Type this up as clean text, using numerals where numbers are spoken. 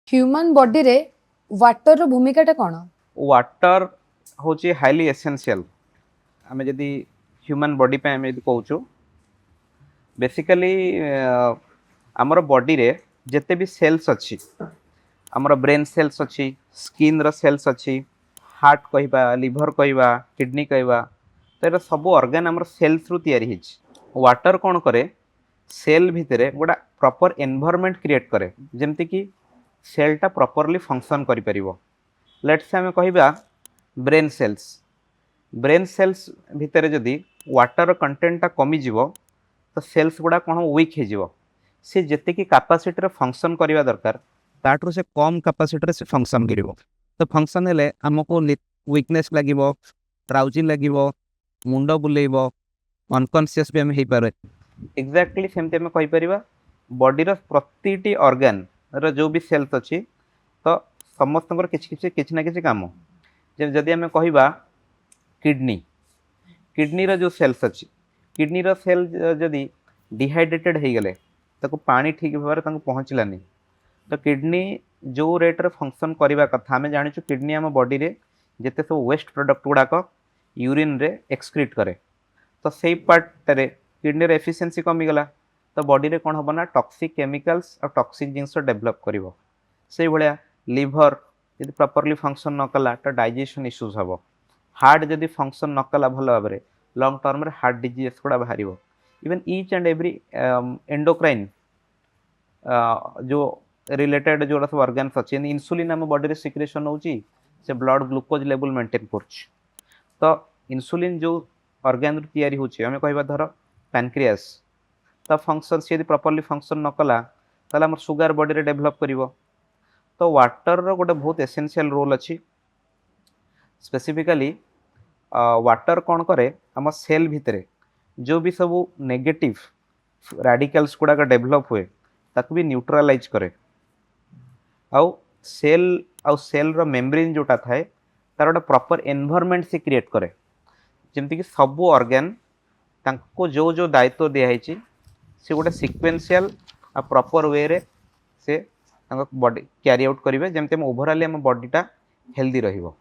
Human body रे water रो भूमिकाटा कौन? Water हूँ हाईली एसेंशियल आम जदि ह्यूमन बॉडी पे आम कहूँ बेसिकली आमर बॉडी रे जिते भी सेल्स अच्छी आमर ब्रेन सेल्स अच्छी स्किन रो सेल्स अच्छी हार्ट कहवा लिभर कहवा किडनी कहवा तो ये सब ऑर्गन आमर सेल्स रु तैयारी होइछि। वाटर कौन करे सेल भितर गोटा प्रॉपर एनवायरनमेंट क्रिएट करे जेमति कि सेलटा प्रॉपरली फंक्शन करि परिबो। लेट्स से आम कहवा ब्रेन सेल्स भितर जदि वाटर कंटेंटा कमी जीवो तो सेल्स गुड़ा कौन वीक हो सी जेति कैपेसिटी फंक्शन करवा दरकार ताठू से कम कैपेसिटी से फंक्शन कर तो फंक्शन हेले आमको वीकनेस लगे ट्राउजी लगे मुंड बुलेब अनकॉन्शियस भी आम हो पारे एक्जाक्टली सेमती आम कहीपर बॉडीर प्रति ऑर्गन जो भी सेल्स अच्छी तो समस्त किसी ना किसी काम जदि आम कहवा किडनी जो सेल्स अच्छी किडनी सेल जदि डिहाइड्रेटेड हो गले ताको पानी ठीक भाव में पहुँचलानी तो किडनी जो रेट रे फंक्शन करवा कथा आम जाचु किडनी आम बॉडी रे जिते सब वेस्ट प्रोडक्ट गुड़ाक यूरिन रे एक्सक्रीट करे तो से पार्ट रे किडनी एफिशिएंसी कमीगला तो बॉडी रे कौन हम ना टॉक्सिक केमिकल्स और टॉक्सिक जिनस डेवलप कर से भाया लिभर यदि प्रॉपर्ली फंक्शन न कला तो डाइजेशन इश्यूज हम हार्ट जदि फंक्शन न कला भल भाव में लंग टर्म रे हार्ट डिजीज गुड़ा बाहर even each and every endocrine जो रिलेटेड जो सब ऑर्गन्स अच्छे इन्सुलिन आम बॉडी रे सिक्रेशन होची से ब्लड ग्लूकोज लेवल मेंटेन करछ तो इन्सुलिन जो ऑर्गन तैयारी होची हमें कहबा धर पैनक्रियास तो फंक्शन से यदि प्रॉपर्ली फंक्शन न कला ताले हमर सुगर बॉडी रे डेवलप करिवो तो वाटर रो गोटे बहुत एसेंशियल रोल अच्छी स्पेसिफिकली वाटर कौन करे आम सेल भितर जो भी सब नेगेटिव रेडिकल्स गुड़ाक डेवलप हुए ताकू भी न्यूट्रलाइज करे आउ सेल रो मेम्ब्रेन जोटा थाए तार गोटे प्रॉपर एनवायरनमेंट से क्रिएट करे जमती कि सब ऑर्गन तांको जो जो दायित्व दिखाई से गोटे सिक्वेन्शियल आ प्रॉपर वे रे से बॉडी कैरी आउट करेंगे जमती ओवरऑल आम बॉडीटा हेल्दी रहिबो।